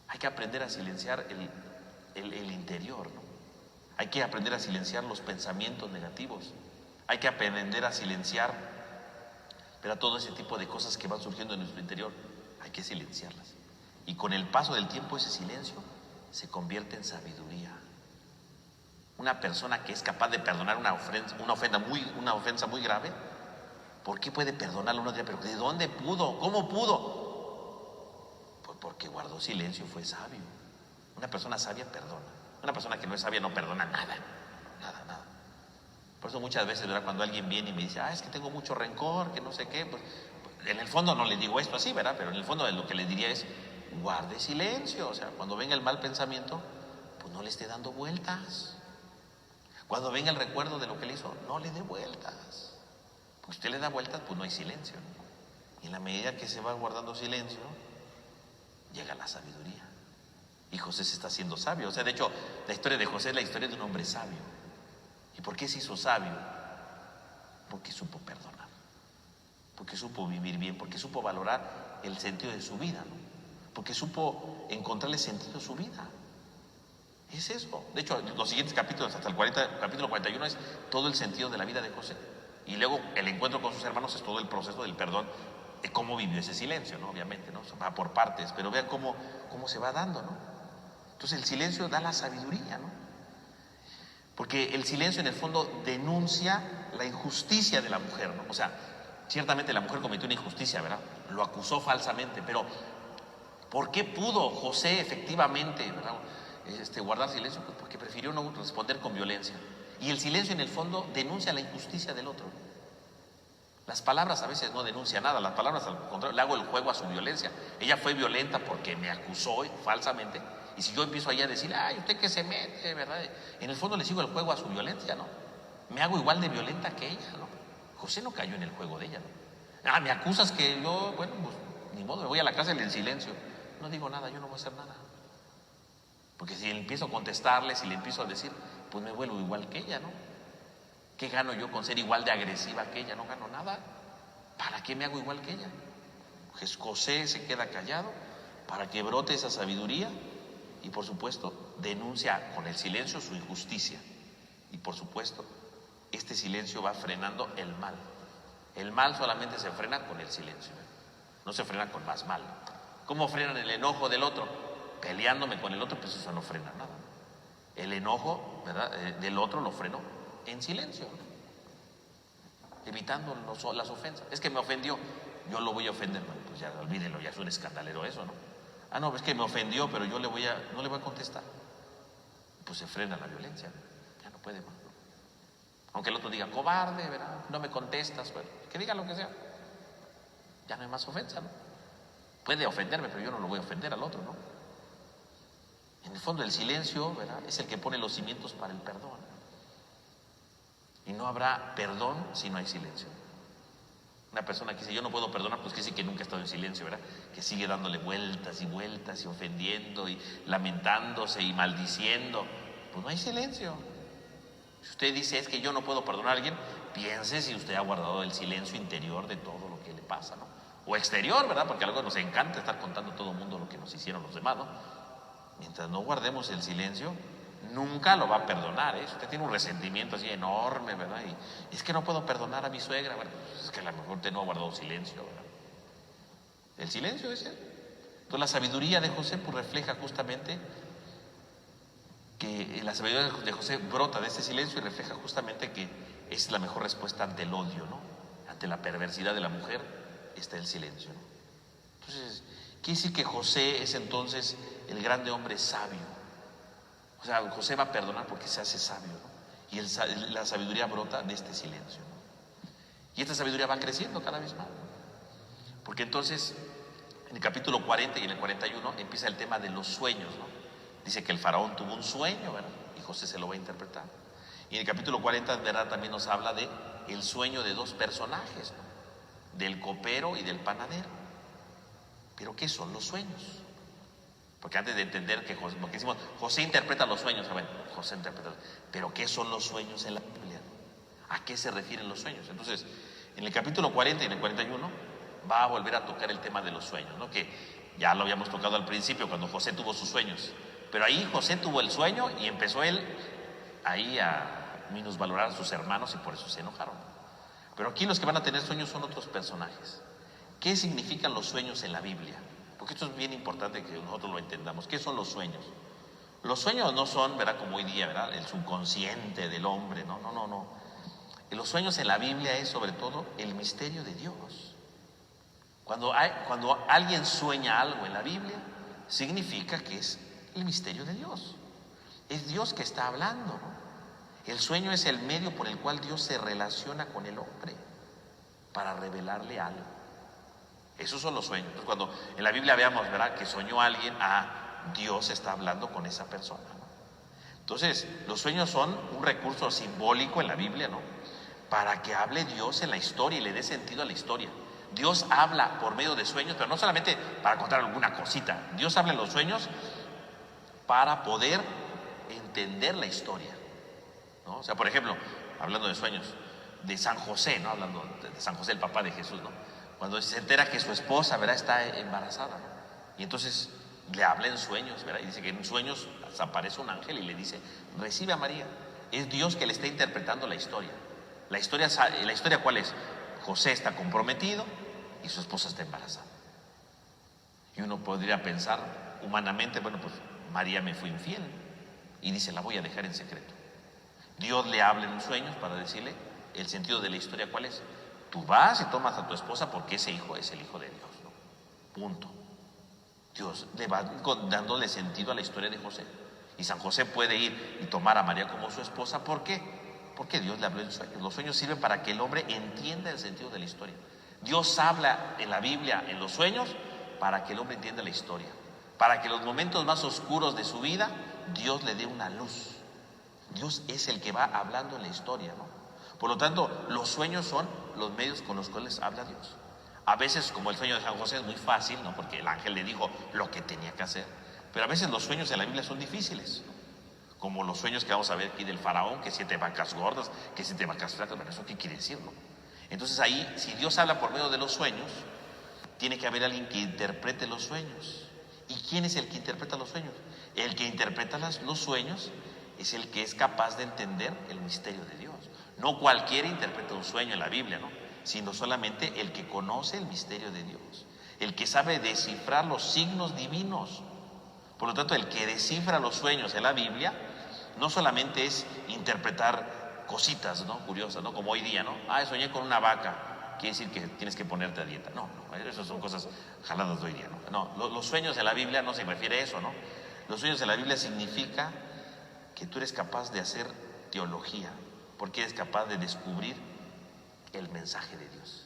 A: Hay que aprender a silenciar el interior, ¿no? Hay que aprender a silenciar los pensamientos negativos. Hay que aprender a silenciar, pero todo ese tipo de cosas que van surgiendo en nuestro interior, hay que silenciarlas. Y con el paso del tiempo ese silencio se convierte en sabiduría. Una persona que es capaz de perdonar una ofensa muy grave, ¿por qué puede perdonarlo? Uno dirá, pero ¿de dónde pudo? ¿Cómo pudo? Pues porque guardó silencio, fue sabio. Una persona sabia perdona. Una persona que no es sabia no perdona nada. Por eso muchas veces, ¿verdad? Cuando alguien viene y me dice, es que tengo mucho rencor, que no sé qué, pues en el fondo no le digo esto así, ¿verdad? Pero en el fondo lo que le diría es, guarde silencio. O sea, cuando venga el mal pensamiento, pues no le esté dando vueltas. Cuando venga el recuerdo de lo que le hizo, no le dé vueltas. Pues usted le da vueltas, pues no hay silencio, ¿no? Y en la medida que se va guardando silencio, llega la sabiduría. Y José se está haciendo sabio. O sea, de hecho, la historia de José es la historia de un hombre sabio. ¿Y por qué se hizo sabio? Porque supo perdonar, porque supo vivir bien, porque supo valorar el sentido de su vida, ¿no? Porque supo encontrarle sentido a su vida. Es eso. De hecho, los siguientes capítulos, hasta el capítulo 41, es todo el sentido de la vida de José. Y luego el encuentro con sus hermanos es todo el proceso del perdón, de cómo vivió ese silencio, ¿no? Obviamente, ¿no? Va por partes, pero vean cómo se va dando, ¿no? Entonces el silencio da la sabiduría, ¿no? Porque el silencio en el fondo denuncia la injusticia de la mujer, ¿no? O sea, ciertamente la mujer cometió una injusticia, ¿verdad? Lo acusó falsamente, pero ¿por qué pudo José efectivamente, ¿verdad? Guardar silencio? Pues porque prefirió no responder con violencia. Y el silencio en el fondo denuncia la injusticia del otro. Las palabras a veces no denuncian nada, las palabras al contrario, le hago el juego a su violencia. Ella fue violenta porque me acusó falsamente. Y si yo empiezo allá a decir, usted que se mete, ¿verdad? En el fondo le sigo el juego a su violencia, ¿no? Me hago igual de violenta que ella, ¿no? José no cayó en el juego de ella, ¿no? Me acusas que yo, bueno, pues ni modo, me voy a la cárcel en silencio. No digo nada, yo no voy a hacer nada. Porque si le empiezo a contestarle, si le empiezo a decir, pues me vuelvo igual que ella, ¿no? ¿Qué gano yo con ser igual de agresiva que ella? No gano nada. ¿Para qué me hago igual que ella? José se queda callado para que brote esa sabiduría y, por supuesto, denuncia con el silencio su injusticia. Y, por supuesto, este silencio va frenando el mal. El mal solamente se frena con el silencio, no se frena con más mal. ¿Cómo frenan el enojo del otro? Peleándome con el otro, pues eso no frena nada. El enojo, ¿verdad?, del otro lo freno en silencio, evitando las ofensas. Es que me ofendió, yo lo voy a ofender. Bueno, pues ya olvídenlo, ya es un escandalero eso, ¿no? No, es que me ofendió, pero yo no le voy a contestar. Pues se frena la violencia, ya no puede más, ¿no? Aunque el otro diga, cobarde, ¿verdad? No me contestas, bueno, que diga lo que sea, ya no hay más ofensa, ¿no? Puede ofenderme, pero yo no lo voy a ofender al otro, ¿no? En el fondo el silencio, ¿verdad?, es el que pone los cimientos para el perdón. Y no habrá perdón si no hay silencio. Una persona que dice, yo no puedo perdonar, pues que sí, que nunca ha estado en silencio, ¿verdad? Que sigue dándole vueltas y vueltas y ofendiendo y lamentándose y maldiciendo. Pues no hay silencio. Si usted dice es que yo no puedo perdonar a alguien, piense si usted ha guardado el silencio interior de todo lo que le pasa, ¿no? O exterior, ¿verdad? Porque algo nos encanta estar contando a todo el mundo lo que nos hicieron los demás, ¿no? Mientras no guardemos el silencio, nunca lo va a perdonar, ¿eh? Si usted tiene un resentimiento así enorme, ¿verdad? Y es que no puedo perdonar a mi suegra, ¿verdad? Pues es que a lo mejor usted no ha guardado silencio, ¿verdad? El silencio es él. Entonces la sabiduría de José pues refleja justamente que la sabiduría de José brota de ese silencio y refleja justamente que es la mejor respuesta ante el odio, ¿no? Ante la perversidad de la mujer está el silencio, ¿no? Entonces, quiere decir que José es entonces el grande hombre sabio. O sea, José va a perdonar porque se hace sabio, ¿no? Y la sabiduría brota de este silencio, ¿no? Y esta sabiduría va creciendo cada vez más, ¿no? Porque entonces, en el capítulo 40 y en el 41 empieza el tema de los sueños, ¿no? Dice que el faraón tuvo un sueño, ¿verdad? Y José se lo va a interpretar. Y en el capítulo 40, ¿verdad? También nos habla de el sueño de dos personajes, ¿no? Del copero y del panadero. Pero ¿qué son los sueños? Porque antes de entender que José, porque decimos, José interpreta los sueños, ¿saben? José interpreta, pero ¿qué son los sueños en la Biblia? ¿A qué se refieren los sueños? Entonces, en el capítulo 40 y en el 41 va a volver a tocar el tema de los sueños, ¿no? Que ya lo habíamos tocado al principio cuando José tuvo sus sueños. Pero ahí José tuvo el sueño y empezó él ahí a minusvalorar a sus hermanos y por eso se enojaron. Pero aquí los que van a tener sueños son otros personajes. ¿Qué significan los sueños en la Biblia? Porque esto es bien importante que nosotros lo entendamos. ¿Qué son los sueños? Los sueños no son, ¿verdad? Como hoy día, ¿verdad? El subconsciente del hombre, no. Los sueños en la Biblia es sobre todo el misterio de Dios. Cuando alguien sueña algo en la Biblia, significa que es el misterio de Dios. Es Dios que está hablando, ¿no? El sueño es el medio por el cual Dios se relaciona con el hombre para revelarle algo. Esos son los sueños. Entonces, cuando en la Biblia veamos, ¿verdad?, que soñó alguien, Dios está hablando con esa persona, ¿no? Entonces, los sueños son un recurso simbólico en la Biblia, ¿no? Para que hable Dios en la historia y le dé sentido a la historia. Dios habla por medio de sueños, pero no solamente para contar alguna cosita. Dios habla en los sueños para poder entender la historia, ¿no? O sea, por ejemplo, hablando de sueños, de San José, ¿no? Hablando de San José, el papá de Jesús, ¿no? Cuando se entera que su esposa, ¿verdad?, está embarazada, ¿no? Y entonces le habla en sueños, ¿verdad? Y dice que en sueños aparece un ángel y le dice, recibe a María. Es Dios que le está interpretando la historia. La historia ¿cuál es? José está comprometido y su esposa está embarazada. Y uno podría pensar humanamente, bueno, pues María me fue infiel. Y dice, la voy a dejar en secreto. Dios le habla en sueños para decirle el sentido de la historia, ¿cuál es? Tú vas y tomas a tu esposa porque ese hijo es el hijo de Dios, ¿no? Punto. Dios le va dándole sentido a la historia de José. Y San José puede ir y tomar a María como su esposa. ¿Por qué? Porque Dios le habló en sueños. Los sueños sirven para que el hombre entienda el sentido de la historia. Dios habla en la Biblia, en los sueños, para que el hombre entienda la historia. Para que en los momentos más oscuros de su vida, Dios le dé una luz. Dios es el que va hablando en la historia, ¿no? Por lo tanto, los sueños son los medios con los cuales habla Dios. A veces, como el sueño de San José, es muy fácil, ¿no? Porque el ángel le dijo lo que tenía que hacer. Pero a veces los sueños en la Biblia son difíciles, ¿no? Como los sueños que vamos a ver aquí del faraón, que 7 vacas gordas, que 7 vacas flacas. Bueno, ¿eso qué quiere decir, no? Entonces ahí, si Dios habla por medio de los sueños, tiene que haber alguien que interprete los sueños. ¿Y quién es el que interpreta los sueños? El que interpreta los sueños es el que es capaz de entender el misterio de Dios. No cualquiera interpreta un sueño en la Biblia, ¿no? Sino solamente el que conoce el misterio de Dios, el que sabe descifrar los signos divinos. Por lo tanto, el que descifra los sueños en la Biblia no solamente es interpretar cositas, ¿no?, curiosas, ¿no? Como hoy día, ¿no? Soñé con una vaca, quiere decir que tienes que ponerte a dieta. No, esas son cosas jaladas de hoy día, ¿no? No, los sueños en la Biblia no se refiere a eso, ¿no? Los sueños en la Biblia significa que tú eres capaz de hacer teología, porque eres capaz de descubrir el mensaje de Dios.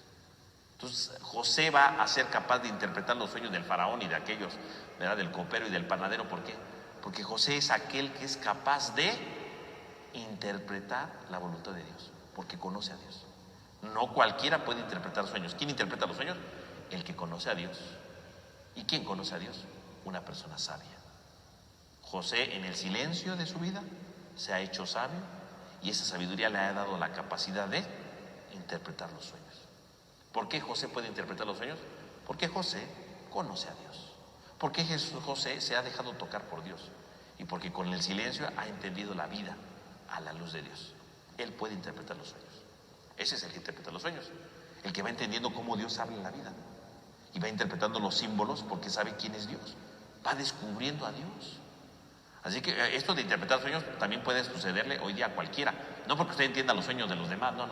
A: Entonces José va a ser capaz de interpretar los sueños del faraón y de aquellos, ¿verdad?, del copero y del panadero. ¿Por qué? Porque José es aquel que es capaz de interpretar la voluntad de Dios, porque conoce a Dios. No cualquiera puede interpretar sueños. ¿Quién interpreta los sueños? El que conoce a Dios. ¿Y quién conoce a Dios? Una persona sabia. José, en el silencio de su vida, se ha hecho sabio Y esa sabiduría le ha dado la capacidad de interpretar los sueños. ¿Por qué José puede interpretar los sueños? Porque José conoce a Dios. Porque José se ha dejado tocar por Dios. Y porque con el silencio ha entendido la vida a la luz de Dios. Él puede interpretar los sueños. Ese es el que interpreta los sueños. El que va entendiendo cómo Dios habla en la vida. Y va interpretando los símbolos porque sabe quién es Dios. Va descubriendo a Dios. Así que esto de interpretar sueños también puede sucederle hoy día a cualquiera. No porque usted entienda los sueños de los demás. No.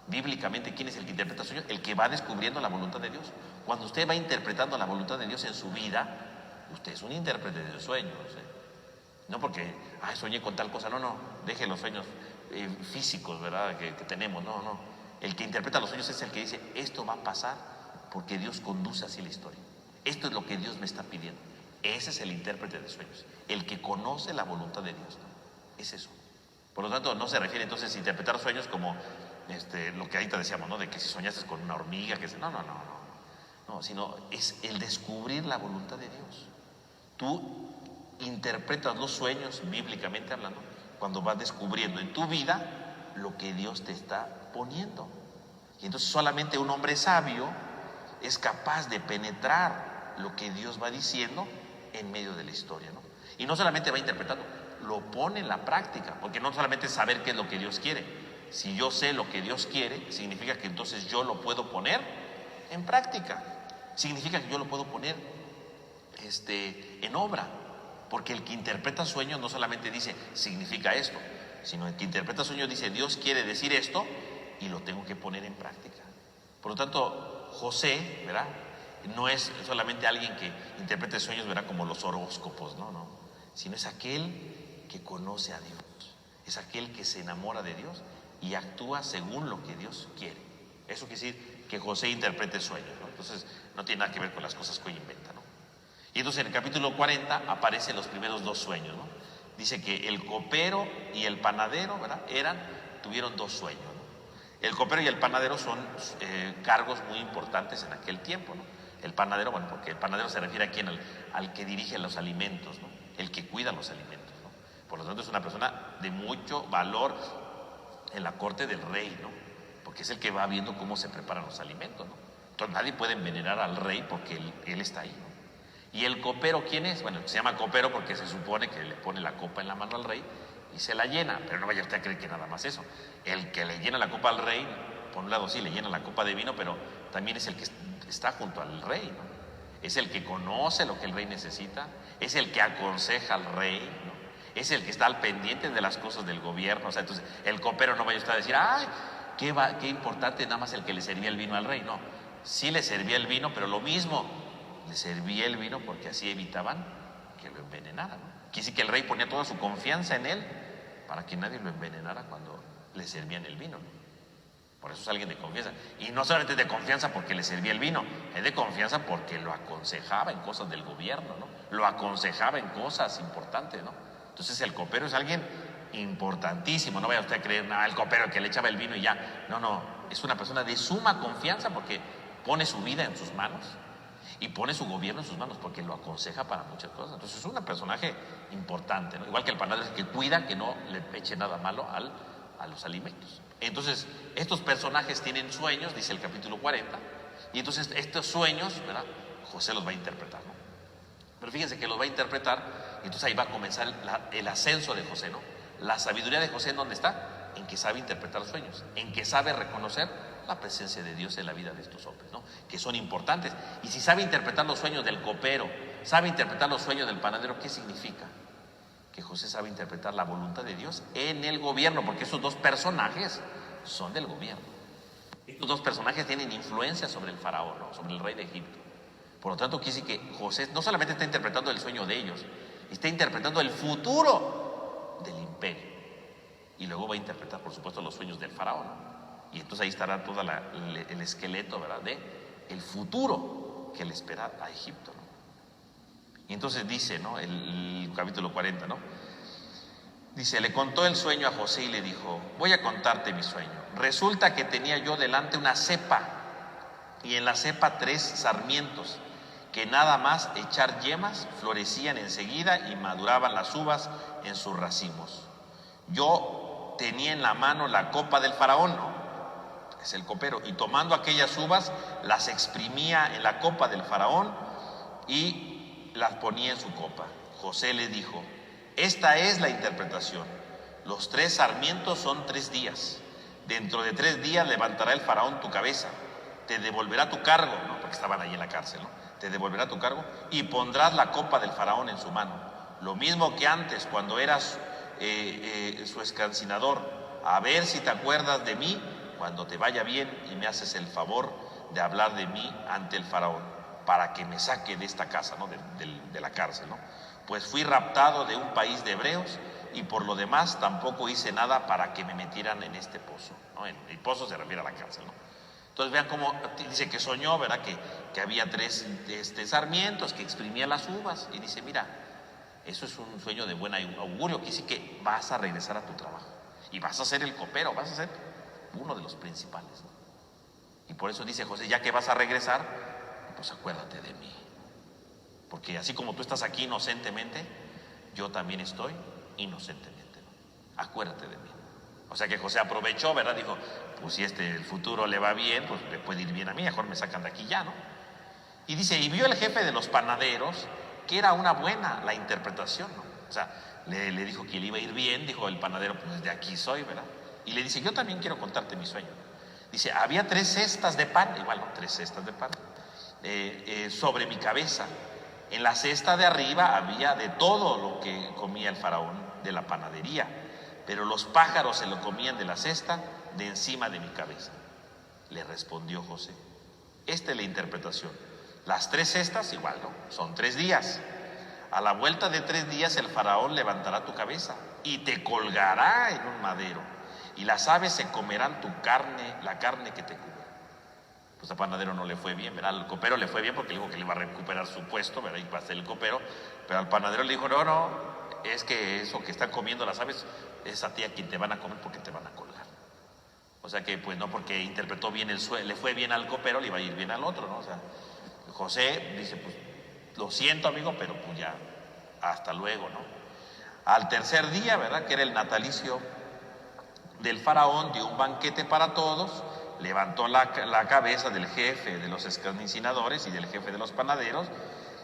A: Bíblicamente, ¿quién es el que interpreta sueños? El que va descubriendo la voluntad de Dios. Cuando usted va interpretando la voluntad de Dios en su vida, usted es un intérprete de sueños. No porque, soñé con tal cosa. No. Deje los sueños físicos, ¿verdad? Que tenemos. No. El que interpreta los sueños es el que dice, esto va a pasar porque Dios conduce así la historia. Esto es lo que Dios me está pidiendo. Ese es el intérprete de sueños, el que conoce la voluntad de Dios, ¿no? Es eso. Por lo tanto, no se refiere entonces a interpretar sueños como lo que ahorita decíamos, ¿no? De que si soñaste con una hormiga, que no, sino es el descubrir la voluntad de Dios. Tú interpretas los sueños, bíblicamente hablando, cuando vas descubriendo en tu vida lo que Dios te está poniendo. Y entonces solamente un hombre sabio es capaz de penetrar lo que Dios va diciendo en medio de la historia, ¿no? Y no solamente va interpretando, lo pone en la práctica, porque no solamente es saber qué es lo que Dios quiere. Si yo sé lo que Dios quiere, significa que entonces yo lo puedo poner en práctica. Significa que yo lo puedo poner en obra. Porque el que interpreta sueños no solamente dice, significa esto, sino el que interpreta sueños dice, Dios quiere decir esto y lo tengo que poner en práctica. Por lo tanto, José, ¿verdad?, no es solamente alguien que interprete sueños, ¿verdad?, como los horóscopos, no, sino es aquel que conoce a Dios, es aquel que se enamora de Dios y actúa según lo que Dios quiere. Eso quiere decir que José interprete sueños, ¿no? Entonces no tiene nada que ver con las cosas que hoy inventa, ¿no? Y entonces en el capítulo 40 aparecen los primeros dos sueños, ¿no? Dice que el copero y el panadero, ¿verdad?, tuvieron dos sueños, ¿no? El copero y el panadero son cargos muy importantes en aquel tiempo, ¿no? El panadero, bueno, porque el panadero se refiere aquí al que dirige los alimentos, ¿no?, el que cuida los alimentos, ¿no? Por lo tanto es una persona de mucho valor en la corte del rey, ¿no?, porque es el que va viendo cómo se preparan los alimentos, ¿no? Entonces nadie puede envenenar al rey porque él está ahí, ¿no? Y el copero, ¿quién es? Bueno, se llama copero porque se supone que le pone la copa en la mano al rey y se la llena, pero no vaya usted a creer que nada más eso. El que le llena la copa al rey, por un lado sí le llena la copa de vino, pero también es el que está junto al rey, ¿no? Es el que conoce lo que el rey necesita, es el que aconseja al rey, ¿no? Es el que está al pendiente de las cosas del gobierno. O sea, entonces el copero no vaya usted a decir, ¡ay, qué importante nada más el que le servía el vino al rey! No, sí le servía el vino, pero lo mismo, le servía el vino porque así evitaban que lo envenenaran, ¿no? Quiere decir que el rey ponía toda su confianza en él para que nadie lo envenenara cuando le servían el vino, ¿no? Por eso es alguien de confianza. Y no solamente de confianza porque le servía el vino, es de confianza porque lo aconsejaba en cosas del gobierno, ¿no? Lo aconsejaba en cosas importantes, ¿no? Entonces el copero es alguien importantísimo. No vaya usted a creer, nada, el copero que le echaba el vino y ya. No, es una persona de suma confianza porque pone su vida en sus manos y pone su gobierno en sus manos porque lo aconseja para muchas cosas. Entonces es un personaje importante, ¿no? Igual que el panadero, que cuida que no le eche nada malo a los alimentos. Entonces estos personajes tienen sueños, dice el capítulo 40, y entonces estos sueños, ¿verdad?, José los va a interpretar, ¿no? Pero fíjense que los va a interpretar y entonces ahí va a comenzar el ascenso de José, ¿no? La sabiduría de José, ¿en dónde está? En que sabe interpretar sueños, en que sabe reconocer la presencia de Dios en la vida de estos hombres, ¿no?, que son importantes. Y si sabe interpretar los sueños del copero, sabe interpretar los sueños del panadero, ¿qué significa? Que José sabe interpretar la voluntad de Dios en el gobierno, porque esos dos personajes son del gobierno. Estos dos personajes tienen influencia sobre el faraón, ¿no?, sobre el rey de Egipto. Por lo tanto, quiere decir que José no solamente está interpretando el sueño de ellos, está interpretando el futuro del imperio. Y luego va a interpretar, por supuesto, los sueños del faraón, ¿no? Y entonces ahí estará todo el esqueleto, ¿verdad?, de el futuro que le espera a Egipto, ¿no? Y entonces dice, ¿no?, el capítulo 40, ¿no?, dice, le contó el sueño a José y le dijo, voy a contarte mi sueño. Resulta que tenía yo delante una cepa y en la cepa 3 sarmientos que nada más echar yemas florecían enseguida y maduraban las uvas en sus racimos. Yo tenía en la mano la copa del faraón, ¿no? Es el copero, y tomando aquellas uvas, las exprimía en la copa del faraón y las ponía en su copa. José le dijo: esta es la interpretación. Los 3 sarmientos son 3 días. Dentro de 3 días levantará el faraón tu cabeza, te devolverá tu cargo, ¿no? Porque estaban ahí en la cárcel, ¿no? Te devolverá tu cargo y pondrás la copa del faraón en su mano. Lo mismo que antes, cuando eras su escancinador. A ver si te acuerdas de mí cuando te vaya bien y me haces el favor de hablar de mí ante el faraón, para que me saque de esta casa, ¿no? de la cárcel, ¿no? Pues fui raptado de un país de hebreos y por lo demás tampoco hice nada para que me metieran en este pozo, ¿no? El pozo se refiere a la cárcel, ¿no? Entonces vean cómo dice que soñó, ¿verdad? Que había 3 sarmientos que exprimían las uvas, y dice: mira, eso es un sueño de buen augurio, que sí que vas a regresar a tu trabajo y vas a ser el copero, vas a ser uno de los principales, ¿no? Y por eso dice José: ya que vas a regresar, pues acuérdate de mí, porque así como tú estás aquí inocentemente, yo también estoy inocentemente, ¿no? Acuérdate de mí. O sea que José aprovechó, ¿verdad? Dijo: pues si el futuro le va bien, pues le puede ir bien a mí, mejor me sacan de aquí ya, ¿no? Y dice: y vio el jefe de los panaderos que era una buena la interpretación, ¿no? O sea, le dijo que le iba a ir bien. Dijo el panadero: pues de aquí soy, ¿verdad? Y le dice: yo también quiero contarte mi sueño. Dice: había 3 cestas de pan, igual, ¿no? 3 cestas de pan sobre mi cabeza. En la cesta de arriba había de todo lo que comía el faraón de la panadería, pero los pájaros se lo comían de la cesta de encima de mi cabeza. Le respondió José: esta es la interpretación. Las 3 cestas, igual, ¿no? Son 3 días. A la vuelta de 3 días el faraón levantará tu cabeza y te colgará en un madero, y las aves se comerán tu carne, la carne que te cubre. Pues al panadero no le fue bien, ¿verdad? Al copero le fue bien porque le dijo que le iba a recuperar su puesto, ¿verdad? Y va a ser el copero. Pero al panadero le dijo: no, es que eso que están comiendo las aves es a ti a quien te van a comer, porque te van a colgar. O sea que pues no porque interpretó bien el sueño, le fue bien al copero, le iba a ir bien al otro, ¿no? O sea, José dice: pues lo siento, amigo, pero pues ya, hasta luego, ¿no? Al tercer día, ¿verdad? Que era el natalicio del faraón, dio un banquete para todos, levantó la cabeza del jefe de los escarnecinadores y del jefe de los panaderos,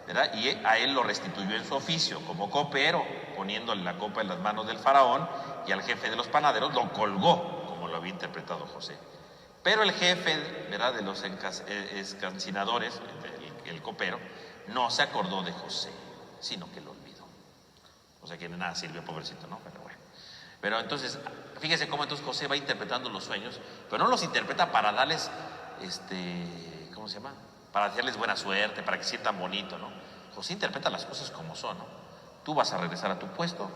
A: ¿verdad? Y a él lo restituyó en su oficio como copero, poniéndole la copa en las manos del faraón, y al jefe de los panaderos lo colgó, como lo había interpretado José. Pero el jefe, ¿verdad?, de los escarnecinadores, el copero, no se acordó de José, sino que lo olvidó. O sea que de nada sirvió, pobrecito, ¿no? Pero bueno. Pero entonces, fíjese cómo entonces José va interpretando los sueños, pero no los interpreta para darles, ¿cómo se llama? Para hacerles buena suerte, para que sientan bonito, ¿no? José interpreta las cosas como son, ¿no? Tú vas a regresar a tu puesto,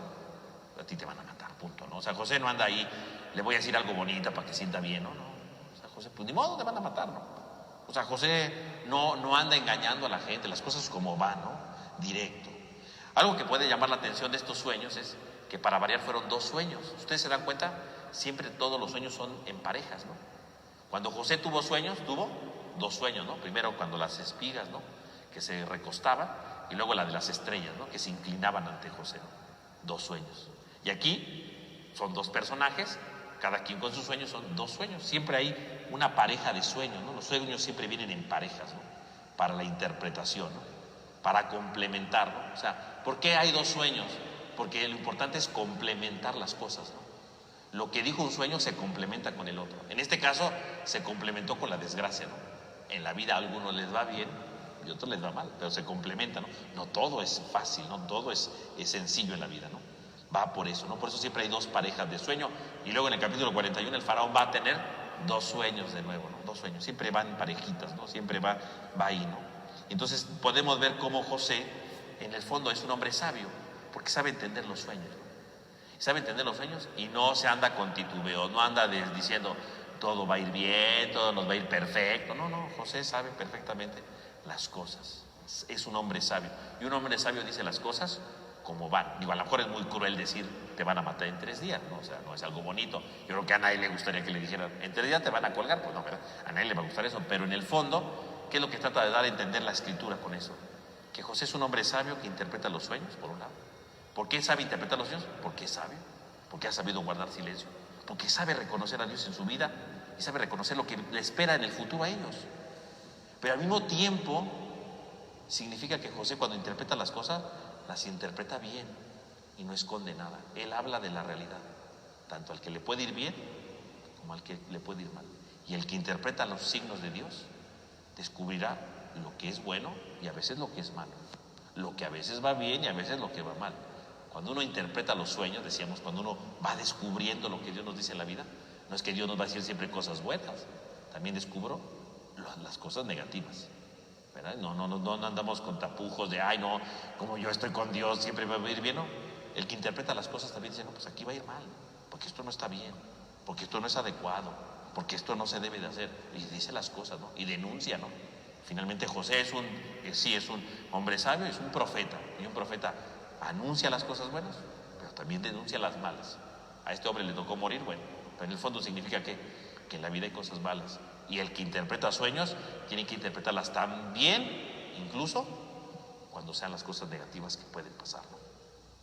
A: a ti te van a matar, punto, ¿no? O sea, José no anda ahí, le voy a decir algo bonito para que sienta bien, ¿no? O sea, José, pues ni modo, te van a matar, ¿no? O sea, José no anda engañando a la gente, las cosas como van, ¿no? Directo. Algo que puede llamar la atención de estos sueños es que, para variar, fueron 2 sueños. Ustedes se dan cuenta, siempre todos los sueños son en parejas, ¿no? Cuando José tuvo sueños, tuvo 2 sueños, ¿no? Primero cuando las espigas, ¿no?, que se recostaban, y luego la de las estrellas, ¿no?, que se inclinaban ante José, ¿no? 2 sueños. Y aquí son 2 personajes, cada quien con sus sueños, son 2 sueños. Siempre hay una pareja de sueños, ¿no? Los sueños siempre vienen en parejas, ¿no?, para la interpretación, ¿no?, para complementar, ¿no? O sea, ¿por qué hay 2 sueños? Porque lo importante es complementar las cosas, ¿no? Lo que dijo un sueño se complementa con el otro. En este caso se complementó con la desgracia, ¿no? En la vida a algunos les va bien y a otros les va mal, pero se complementa, ¿no? No todo es fácil, no todo es sencillo en la vida, ¿no? Va por eso, ¿no? Por eso siempre hay 2 parejas de sueño. Y luego en el capítulo 41 el faraón va a tener 2 sueños de nuevo, ¿no? 2 sueños, siempre van parejitas, ¿no? Siempre va ahí, ¿no? Entonces podemos ver cómo José en el fondo es un hombre sabio, porque sabe entender los sueños, ¿no? Sabe entender los sueños y no se anda con titubeos, no anda diciendo todo va a ir bien, todo nos va a ir perfecto. No, José sabe perfectamente las cosas, es un hombre sabio, y un hombre sabio dice las cosas como van. Digo, a lo mejor es muy cruel decir te van a matar en 3 días, ¿no? O sea, no es algo bonito. Yo creo que a nadie le gustaría que le dijeran en 3 días te van a colgar, pues no, ¿verdad? A nadie le va a gustar eso, pero en el fondo, ¿qué es lo que trata de dar a entender la escritura con eso? Que José es un hombre sabio que interpreta los sueños, por un lado. ¿Por qué sabe interpretar los sueños? Porque es sabio. porque ha sabido guardar silencio, porque sabe reconocer a Dios en su vida y sabe reconocer lo que le espera en el futuro a ellos. Pero al mismo tiempo significa que José, cuando interpreta las cosas, las interpreta bien y no esconde nada. Él habla de la realidad, tanto al que le puede ir bien como al que le puede ir mal. Y el que interpreta los signos de Dios descubrirá lo que es bueno y a veces lo que es malo, lo que a veces va bien y a veces lo que va mal. Cuando uno interpreta los sueños, decíamos, cuando uno va descubriendo lo que Dios nos dice en la vida, no es que Dios nos va a decir siempre cosas buenas, también descubro las cosas negativas, ¿verdad? No andamos con tapujos de, ay no, como yo estoy con Dios siempre va a ir bien, no. El que interpreta las cosas también dice, no, pues aquí va a ir mal, porque esto no está bien, porque esto no es adecuado, porque esto no se debe de hacer, y dice las cosas, ¿no? Y denuncia, ¿no? Finalmente José es un hombre sabio, es un profeta, y un profeta anuncia las cosas buenas, pero también denuncia las malas. A este hombre le tocó morir, bueno, pero en el fondo significa que en la vida hay cosas malas, y el que interpreta sueños tiene que interpretarlas también, incluso cuando sean las cosas negativas que pueden pasar, ¿no?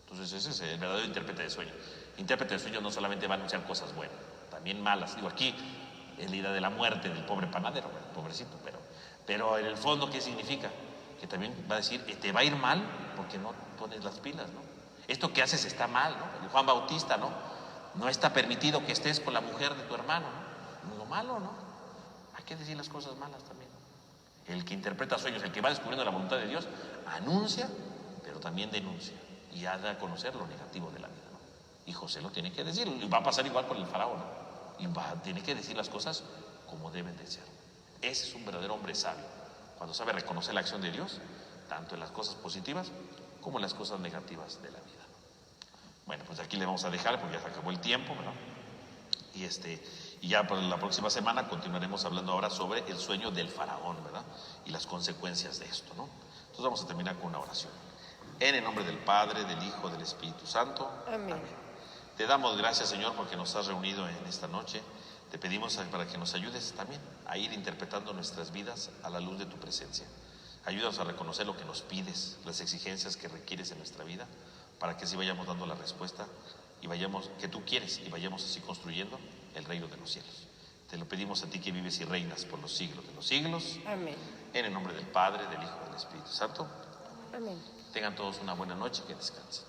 A: Entonces ese es el verdadero intérprete de sueños. El intérprete de sueños no solamente va a anunciar cosas buenas, también malas. Digo, aquí es la idea de la muerte del pobre panadero, bueno, pobrecito, pero en el fondo, ¿qué significa? Que también va a decir, te va a ir mal porque no pones las pilas, ¿no? Esto que haces está mal, ¿no? El Juan Bautista, ¿no? No está permitido que estés con la mujer de tu hermano, ¿no? Lo malo, ¿no? Hay que decir las cosas malas también. El que interpreta sueños, el que va descubriendo la voluntad de Dios, anuncia, pero también denuncia y ha de conocer lo negativo de la vida, ¿no? Y José lo tiene que decir, y va a pasar igual con el faraón, ¿no? Y tiene que decir las cosas como deben de ser. Ese es un verdadero hombre sabio, cuando sabe reconocer la acción de Dios, tanto en las cosas positivas como en las cosas negativas de la vida. Bueno, pues aquí le vamos a dejar porque ya se acabó el tiempo, ¿verdad? Y ya por la próxima semana continuaremos hablando ahora sobre el sueño del faraón, ¿verdad? Y las consecuencias de esto, ¿no? Entonces vamos a terminar con una oración. En el nombre del Padre, del Hijo, del Espíritu Santo.
B: Amén.
A: Amén. Te damos gracias, Señor, porque nos has reunido en esta noche. Te pedimos para que nos ayudes también a ir interpretando nuestras vidas a la luz de tu presencia. Ayúdanos a reconocer lo que nos pides, las exigencias que requieres en nuestra vida, para que así vayamos dando la respuesta y vayamos, que tú quieres, y vayamos así construyendo el reino de los cielos. Te lo pedimos a ti que vives y reinas por los siglos de los siglos.
B: Amén.
A: En el nombre del Padre, del Hijo y del Espíritu Santo.
B: Amén.
A: Tengan todos una buena noche, que descansen.